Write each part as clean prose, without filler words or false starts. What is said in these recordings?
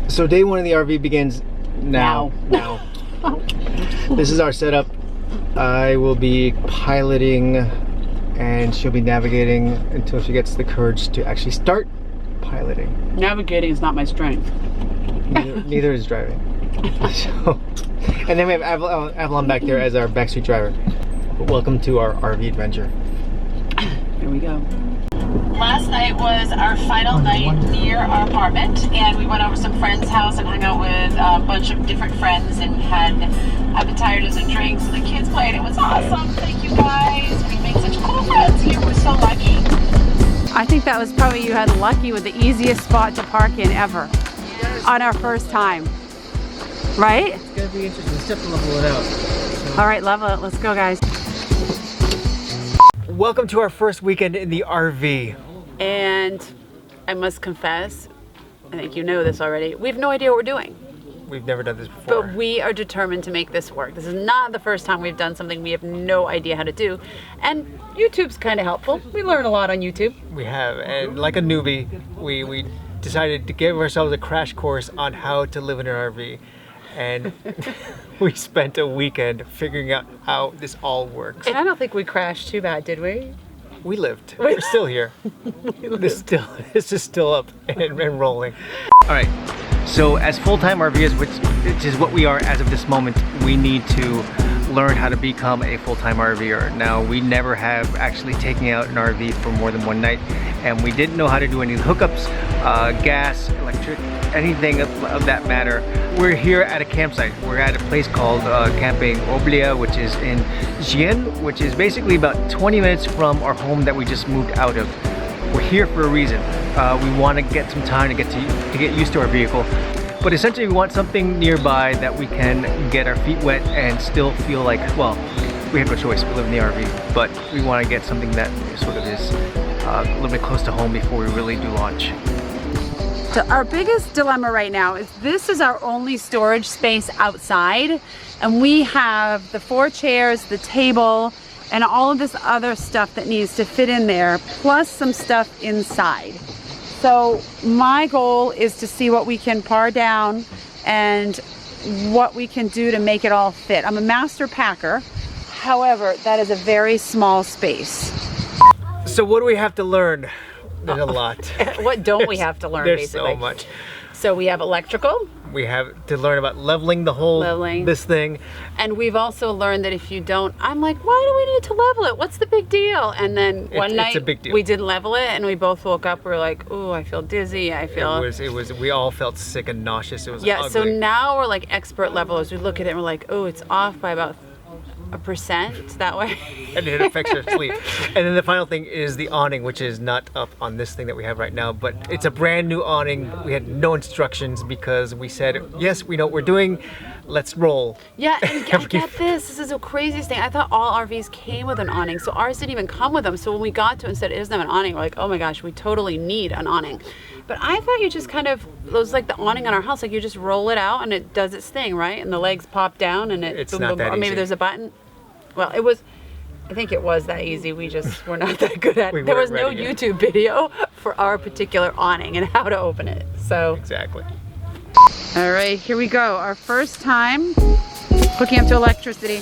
So day one of the RV begins now. This is our setup. I will be piloting and she'll be navigating until she gets the courage to actually start piloting. Navigating is not my strength. Neither is driving. So, and then we have Avalon back there as our backseat driver. Welcome to our RV adventure. Here we go. Last night was our final night near our apartment, and we went over some friend's house and hung out with a bunch of different friends and had appetizers and drinks, and the kids played. It was awesome. Thank you guys. We made such cool friends here. We're so lucky. I think that was probably, you had lucky with the easiest spot to park in ever on our first time. Right? It's gonna be interesting. Let's have to level it out. So. All right, level it. Let's go, guys. Welcome to our first weekend in the RV. And I must confess, I think you know this already, we have no idea what we're doing. We've never done this before. But we are determined to make this work. This is not the first time we've done something we have no idea how to do. And YouTube's kind of helpful. We learn a lot on YouTube. We have, and like a newbie, we decided to give ourselves a crash course on how to live in an RV. And we spent a weekend figuring out how this all works. And I don't think we crashed too bad, did we? We lived. We're still here. This is still up and rolling. All right. So as full-time RVers, which is what we are as of this moment, we need to learn how to become a full-time RVer. Now, we never have actually taken out an RV for more than one night, and we didn't know how to do any hookups, gas, electric, anything of that matter. We're here at a campsite. We're at a place called Camping Oblia, which is in Gien, which is basically about 20 minutes from our home that we just moved out of. We're here for a reason. We want to get some time to get used to our vehicle. But essentially we want something nearby that we can get our feet wet and still feel like, well, we have no choice, we live in the RV, but we want to get something that sort of is a little bit close to home before we really do launch. So our biggest dilemma right now is this is our only storage space outside, and we have the 4 chairs, the table, and all of this other stuff that needs to fit in there, plus some stuff inside. So my goal is to see what we can par down and what we can do to make it all fit. I'm a master packer, however, that is a very small space. So what do we have to learn? There's a lot. What don't we have to learn, there's basically? So much. So we have electrical. We have to learn about leveling the whole, this thing. And we've also learned that if you don't, I'm like, why do we need to level it? What's the big deal? And then one night it's a big deal. We didn't level it, and we both woke up, we were like, oh, I feel dizzy, It was, we all felt sick and nauseous. It was ugly. So now we're like expert levelers. We look at it and we're like, oh, it's off by about 1% that way. And it affects your sleep. And then the final thing is the awning, which is not up on this thing that we have right now, but it's a brand new awning. We had no instructions because we said, yes, we know what we're doing, let's roll. Yeah, and get this is the craziest thing. I thought all RVs came with an awning, so ours didn't even come with them. So when we got to it and said it doesn't have an awning, we're like, oh my gosh, we totally need an awning. But I thought you just kind of, it was like the awning on our house, like you just roll it out and it does its thing, right? And the legs pop down and it's boom, not boom, that or maybe easy. There's a button. Well, it was, I think it was that easy. We just were not that good at it. There was no YouTube video for our particular awning and how to open it. So exactly. All right, here we go. Our first time hooking up to electricity.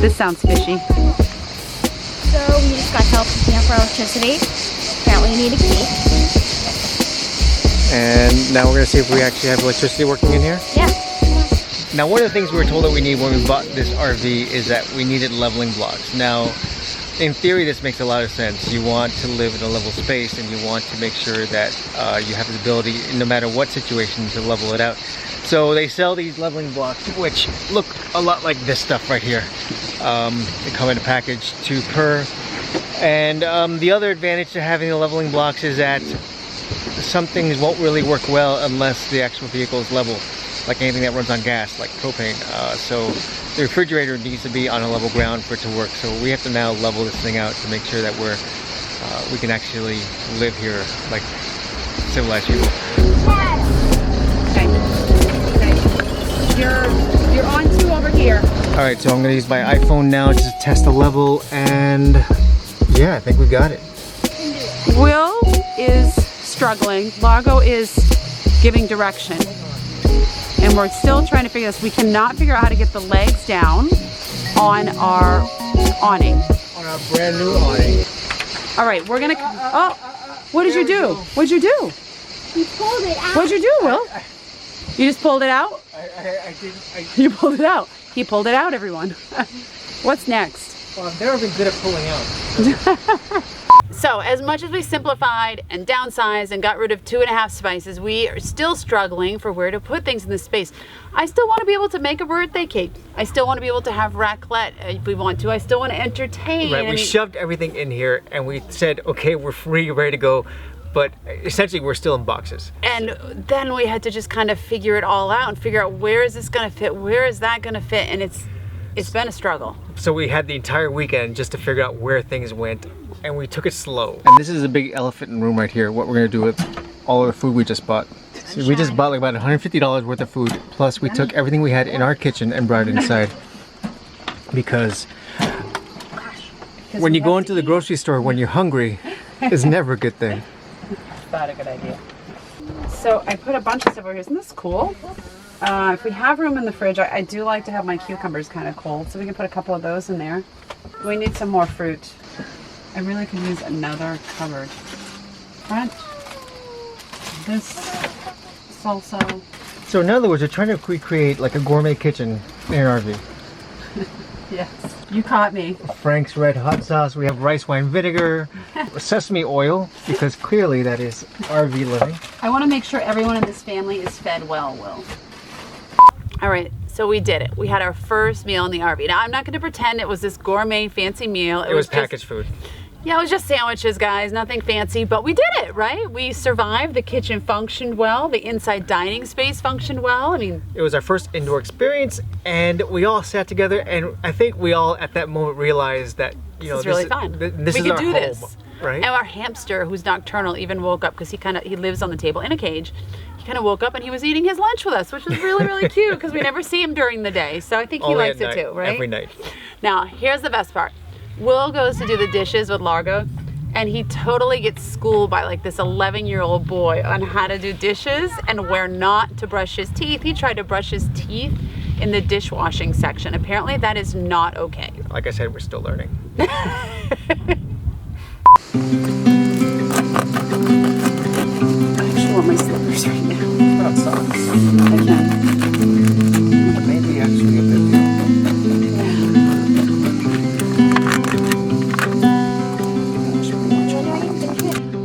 This sounds fishy. So we just got help hooking up for electricity. Apparently we need a key. And now we're gonna see if we actually have electricity working in here. Yeah. Now, one of the things we were told that we need when we bought this RV is that we needed leveling blocks. Now, in theory, this makes a lot of sense. You want to live in a level space and you want to make sure that you have the ability, no matter what situation, to level it out. So they sell these leveling blocks, which look a lot like this stuff right here. They come in a package, 2 per. And the other advantage to having the leveling blocks is that some things won't really work well unless the actual vehicle is level, like anything that runs on gas, like propane. So the refrigerator needs to be on a level ground for it to work. So we have to now level this thing out to make sure that we can actually live here like civilized people. You're on 2 over here. All right, so I'm gonna use my iPhone now to test the level, and yeah, I think we got it. Will is struggling. Largo is giving direction. And we're still trying to figure this. We cannot figure out how to get the legs down on our awning. On our brand new awning. All right, we're gonna, oh, what did you do? What'd you do? You pulled it out. What'd you do, Will? You just pulled it out? You pulled it out. He pulled it out, everyone. What's next? Well, I've never been good at pulling out. So as much as we simplified and downsized and got rid of 2.5 spices, we are still struggling for where to put things in this space. I still want to be able to make a birthday cake. I still want to be able to have raclette if we want to. I still want to entertain. Right, we shoved everything in here and we said, okay, we're free, ready to go. But essentially we're still in boxes. And then we had to just kind of figure it all out and figure out where is this going to fit? Where is that going to fit? And it's been a struggle. So we had the entire weekend just to figure out where things went, and we took it slow. And this is a big elephant in the room right here, what we're gonna do with all of the food we just bought. So we just bought like about $150 worth of food, plus we took everything we had in our kitchen and brought it inside. Because when you go into the grocery store when you're hungry, it's never a good thing. Not a good idea. So I put a bunch of stuff over here. Isn't this cool? If we have room in the fridge, I do like to have my cucumbers kind of cold, so we can put a couple of those in there. We need some more fruit. I really could use another cupboard. Front. This salsa. So in other words, we're trying to recreate like a gourmet kitchen in an RV. Yes, you caught me. Frank's Red Hot Sauce. We have rice wine vinegar, sesame oil, because clearly that is RV living. I want to make sure everyone in this family is fed well, Will. All right, so we did it. We had our first meal in the RV. Now, I'm not going to pretend it was this gourmet fancy meal. It was packaged food. Yeah, it was just sandwiches, guys. Nothing fancy, but we did it, right? We survived. The kitchen functioned well. The inside dining space functioned well. I mean, it was our first indoor experience, and we all sat together, and I think we all at that moment realized that, you know, this is really fun. This we is could our do home, this. right? And our hamster, who's nocturnal, even woke up because he lives on the table in a cage. He kind of woke up and he was eating his lunch with us, which was really, really cute because we never see him during the day. So I think he likes it too, right? Every night. Now, here's the best part. Will goes to do the dishes with Largo, and he totally gets schooled by like this 11-year-old boy on how to do dishes and where not to brush his teeth. He tried to brush his teeth in the dishwashing section. Apparently that is not okay. Like I said, we're still learning. I actually want my slippers right now. What about socks? I can. Maybe actually a bit deal.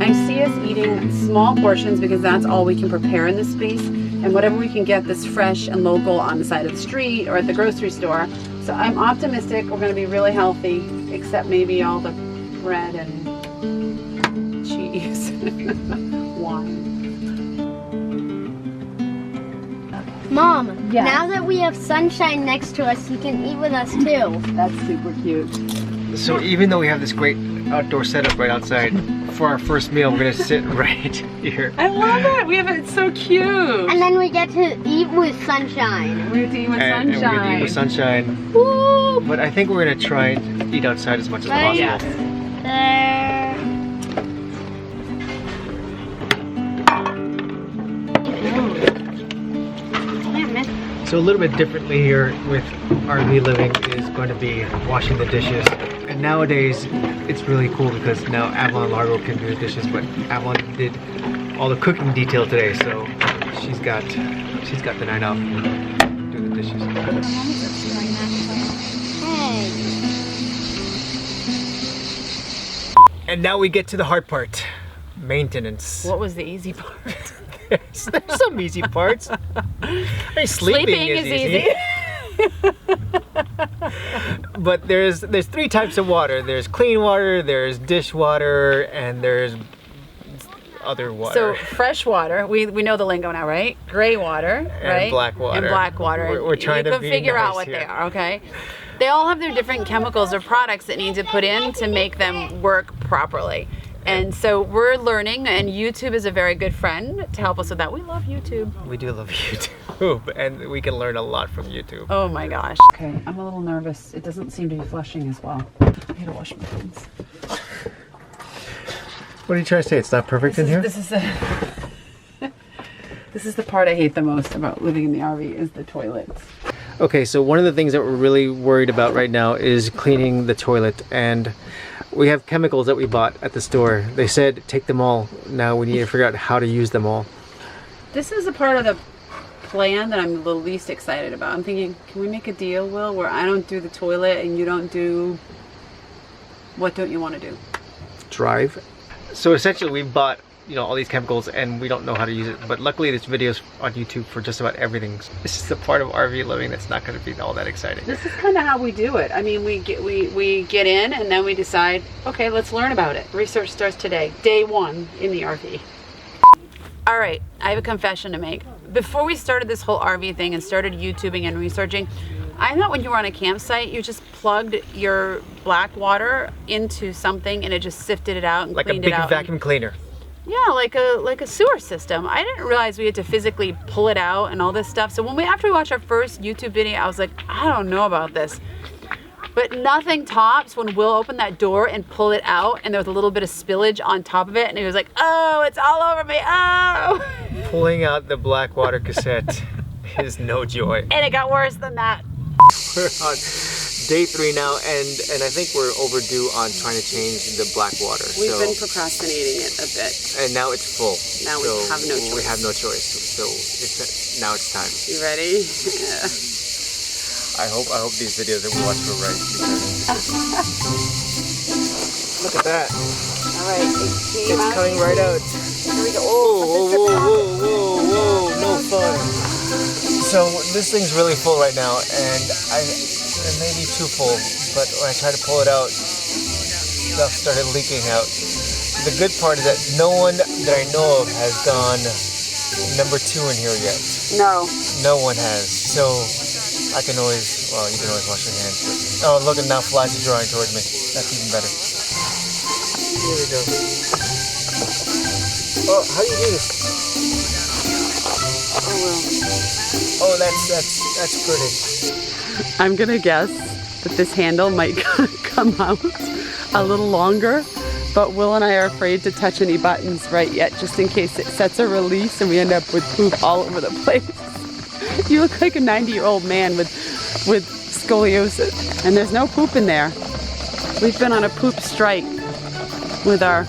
I see us eating small portions because that's all we can prepare in this space, and whatever we can get that's fresh and local on the side of the street or at the grocery store. So I'm optimistic we're going to be really healthy, except maybe all the bread and cheese. Wine. Mom, Yes. now that we have sunshine next to us, you can eat with us too. That's super cute. So even though we have this great outdoor setup right outside, for our first meal, we're gonna sit right here. I love it. We have it. It's so cute. And then we get to eat with sunshine. We have to eat with And sunshine. we're gonna eat with sunshine. Woo! But I think we're gonna try and eat outside as much as Right. possible. There. So a little bit differently here with RV living is going to be washing the dishes. And nowadays it's really cool because now Avalon and Largo can do the dishes, but Avalon did all the cooking detail today, so she's got the night off to do the dishes. Hey. And now we get to the hard part, maintenance. What was the easy part? There's some easy parts. I mean, sleeping is easy. But there's 3 types of water. There's clean water, there's dishwater, and there's other water. So fresh water, we know the lingo now, right? Gray water, right? And black water. And black water. We're trying you to can be figure out nice what here. they are, okay? They all have their different chemicals or products that need to put in to make them work properly. And so we're learning, and YouTube is a very good friend to help us with that. We love YouTube. We do love YouTube, and we can learn a lot from YouTube. Oh my gosh. Okay, I'm a little nervous. It doesn't seem to be flushing as well. I gotta wash my hands. What are you trying to say? It's not perfect in here? This is the part I hate the most about living in the RV is the toilets. Okay, so one of the things that we're really worried about right now is cleaning the toilet, and we have chemicals that we bought at the store. They said take them all. Now we need to figure out how to use them all. This is a part of the plan that I'm the least excited about. I'm thinking, can we make a deal, Will, where I don't do the toilet and you don't do... What don't you want to do? Drive. So essentially we bought, you know, all these chemicals and we don't know how to use it, but luckily there's videos on YouTube for just about everything. This is the part of RV living that's not going to be all that exciting. This is kind of how we do it. I mean, we get in and then we decide, okay, let's learn about it. Research starts today, day one in the RV. All right, I have a confession to make. Before we started this whole RV thing and started YouTubing and researching, I thought when you were on a campsite, you just plugged your black water into something and it just sifted it out and cleaned it out. Like a big vacuum cleaner. Yeah, like a sewer system. I didn't realize we had to physically pull it out and all this stuff. So after we watched our first YouTube video, I was like, I don't know about this. But nothing tops when Will opened that door and pulled it out and there was a little bit of spillage on top of it and he was like, oh, it's all over me, oh! Pulling out the black water cassette is no joy. And it got worse than that. We're on day 3 now, and I think we're overdue on trying to change the black water. We've been procrastinating it a bit. And now it's full. Now we have no choice. We have no choice. So now it's time. You ready? Yeah. I hope these videos that we watch were right. Look at that. All right, It's coming right out. Here we go. Whoa, no fun. So this thing's really full right now, and it may be too full, but when I try to pull it out, stuff started leaking out. The good part is that no one that I know of has gone number 2 in here yet. No. No one has. So I can always, well, you can always wash your hands. But, oh, look, and now flies are drawing towards me. That's even better. Here we go. Oh, how do you do this? Oh, well. Oh, that's pretty. I'm gonna guess that this handle might come out a little longer, but Will and I are afraid to touch any buttons right yet, just in case it sets a release and we end up with poop all over the place. You look like a 90-year-old man with scoliosis, and there's no poop in there. We've been on a poop strike with our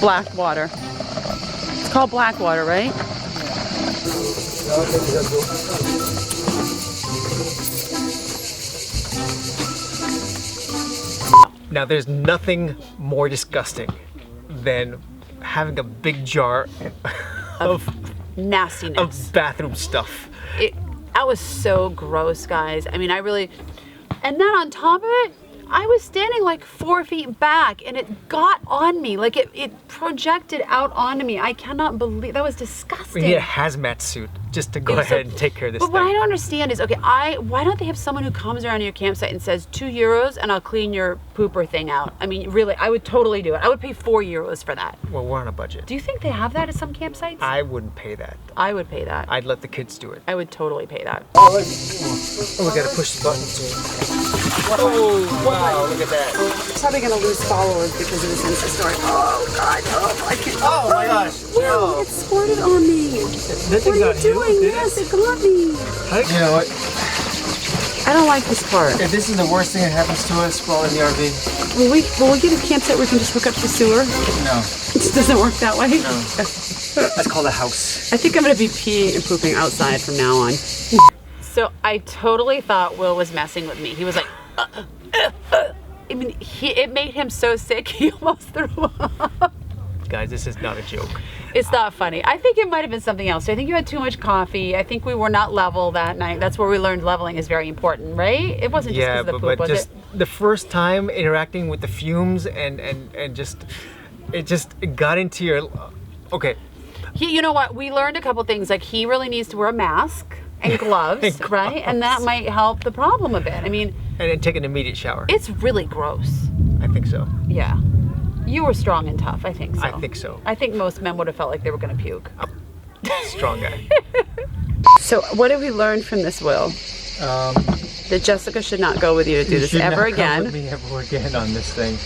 black water. It's called black water, right? Now there's nothing more disgusting than having a big jar of nastiness, of bathroom stuff. That was so gross, guys. I mean, and then on top of it, I was standing like 4 feet back and it got on me. Like it projected out onto me. I cannot believe, that was disgusting. We need a hazmat suit just to go ahead and take care of this thing. But what I don't understand is, okay, why don't they have someone who comes around your campsite and says €2 and I'll clean your pooper thing out? I mean, really, I would totally do it. I would pay €4 for that. Well, we're on a budget. Do you think they have that at some campsites? I wouldn't pay that. I would pay that. I'd let the kids do it. I would totally pay that. Oh, we gotta push the button too. Oh, wow, look at that. He's probably gonna lose followers because of his Insta story. Oh God, I can't. Oh my gosh. Will, it squirted on me. This What are you doing? Yes, it got me. You know what? I don't like this part. If this is the worst thing that happens to us while in the RV. Will we get a campsite where we can just hook up to the sewer? No. It just doesn't work that way? No. That's called a house. I think I'm gonna be peeing and pooping outside from now on. So I totally thought Will was messing with me. He was like, I mean, it made him so sick he almost threw up. Guys, this is not a joke. It's not funny. I think it might have been something else. I think you had too much coffee. I think we were not level that night. That's where we learned leveling is very important, right? It wasn't just because of the poop, was it? The first time interacting with the fumes and just, it got into your, okay. You know what? We learned a couple things. Like, he really needs to wear a mask and gloves, right? And that might help the problem a bit. I mean, and then take an immediate shower. It's really gross. I think so. Yeah. You were strong and tough, I think so. I think so. I think most men would have felt like they were going to puke. Strong guy. So what did we learn from this, Will? That Jessica should not go with you to do this ever again. With me ever again on this thing.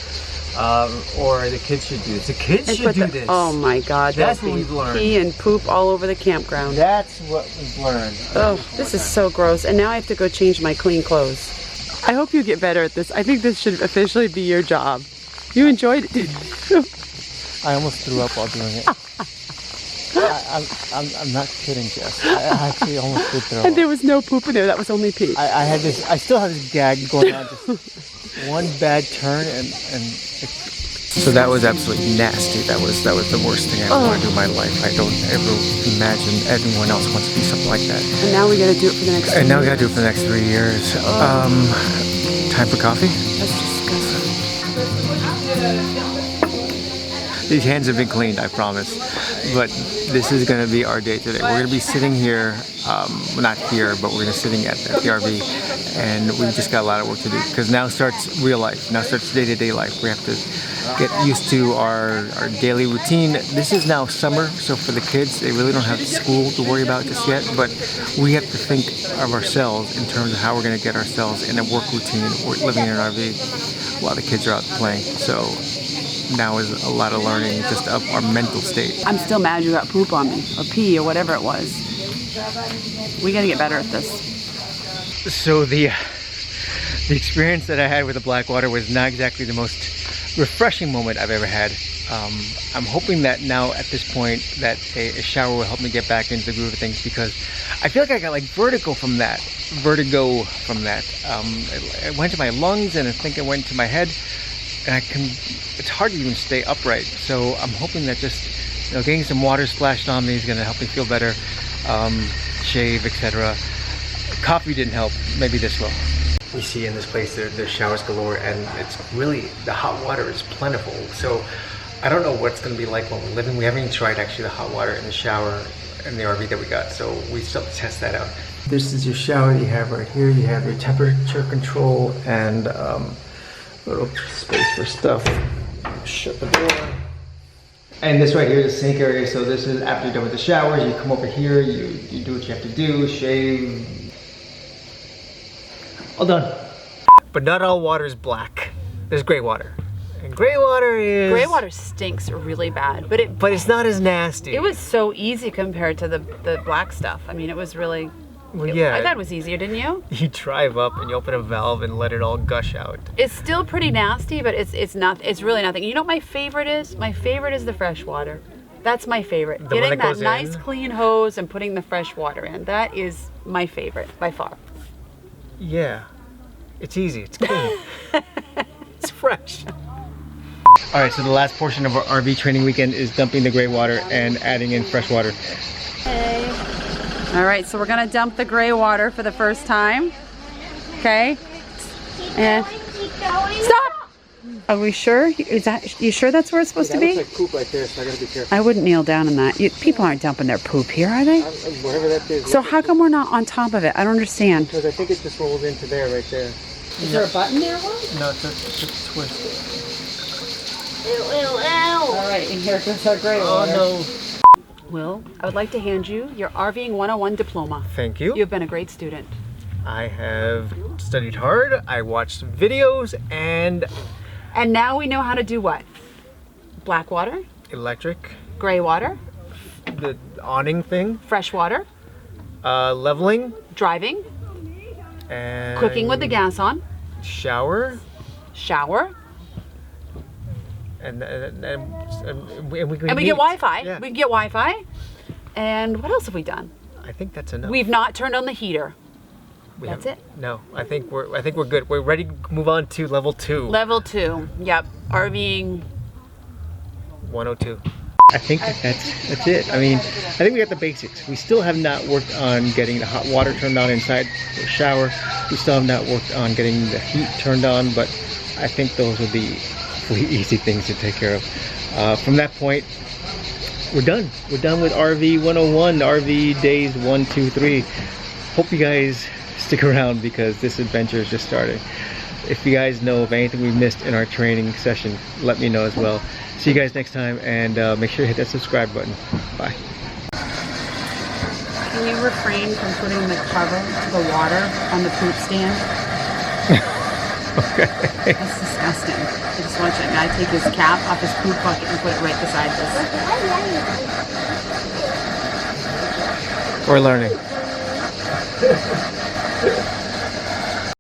or the kids should do this. The kids should do this. Oh my God, That's what we've learned. Pee and poop all over the campground. That's what we've learned. Oh, this is so gross. And now I have to go change my clean clothes. I hope you get better at this. I think this should officially be your job. You enjoyed it, didn't you? I almost threw up while doing it. I'm not kidding, Jess. I actually almost did throw up. And there was no poop in there. That was only pee. I still have this gag going on. Just one bad turn and so that was absolutely nasty. That was the worst thing I ever want to do in my life. I don't ever imagine anyone else wants to do something like that. And now we got to do it for the next. And now we got to do it for the next 3 years. Time for coffee. That's disgusting. These hands have been cleaned, I promise. But this is going to be our day today. We're going to be sitting here, not here, but we're going to be sitting at the RV, and we've just got a lot of work to do because now starts real life. Now starts day-to-day life. We have to get used to our daily routine. This is now summer, so for the kids, they really don't have school to worry about just yet, but we have to think of ourselves in terms of how we're going to get ourselves in a work routine. We're living in an RV while the kids are out playing. So now is a lot of learning just of our mental state. I'm still mad you got poop on me, or pee, or whatever it was. We gotta get better at this. So the experience that I had with the Blackwater was not exactly the most refreshing moment I've ever had. I'm hoping that now at this point that a shower will help me get back into the groove of things because I feel like I got like vertigo from that. It went to my lungs and I think it went to my head. And it's hard to even stay upright. So I'm hoping that just, getting some water splashed on me is gonna help me feel better, shave, etc. Coffee didn't help, maybe this will. We see in this place there's showers galore and it's really, the hot water is plentiful. So I don't know what it's gonna be like when we're living. We haven't even tried actually the hot water in the shower in the RV that we got. So we still have to test that out. This is your shower you have right here. You have your temperature control and little space for stuff. Shut the door. And this right here is the sink area. So this is after you're done with the showers, you come over here, you do what you have to do, shave. All done. But not all water is black. There's gray water. And gray water stinks really bad, but it's not as nasty. It was so easy compared to the black stuff. I mean, it was really. Well, yeah. I thought it was easier, didn't you? You drive up and you open a valve and let it all gush out. It's still pretty nasty, but it's really nothing. You know what my favorite is? My favorite is the fresh water. That's my favorite. Getting that nice clean hose and putting the fresh water in. That is my favorite by far. Yeah. It's easy. It's clean. It's fresh. All right, so the last portion of our RV training weekend is dumping the gray water and adding in fresh water. Hey. All right, so we're gonna dump the gray water for the first time. Okay. And Keep going. stop. Are we sure? You sure that's where it's supposed to be? Looks like poop right there, so I gotta be careful. I wouldn't kneel down in that. People aren't dumping their poop here, are they? Whatever that is. So how come we're not on top of it? I don't understand. Because I think it just rolls into there, right there. Is there a button there, Will? No, it's a twist. Ew, ew, ew. All right, and here goes our gray water. Oh no. Will, I would like to hand you your RVing 101 diploma. Thank you. You've been a great student. I have studied hard. I watched videos and now we know how to do what? Black water, electric, gray water, the awning thing, fresh water, leveling, driving, and cooking with the gas on, shower, and we get Wi-Fi. Yeah. We can get Wi-Fi. And what else have we done? I think that's enough. We've not turned on the heater. That's it. No, I think we're good. We're ready to move on to level 2. Level 2. Yep. RVing 102. I think that's it. I mean, I think we got the basics. We still have not worked on getting the hot water turned on inside the shower. We still have not worked on getting the heat turned on, but I think those will be pretty easy things to take care of. From that point, we're done. We're done with RV 101, RV days 1, 2, 3. Hope you guys stick around because this adventure is just starting. If you guys know of anything we missed in our training session, let me know as well. See you guys next time, and make sure to hit that subscribe button. Bye. Can you refrain from putting the cover to the water on the poop stand? Okay. That's disgusting. I just watch that guy take his cap off his poop bucket and put it right beside this. We're learning.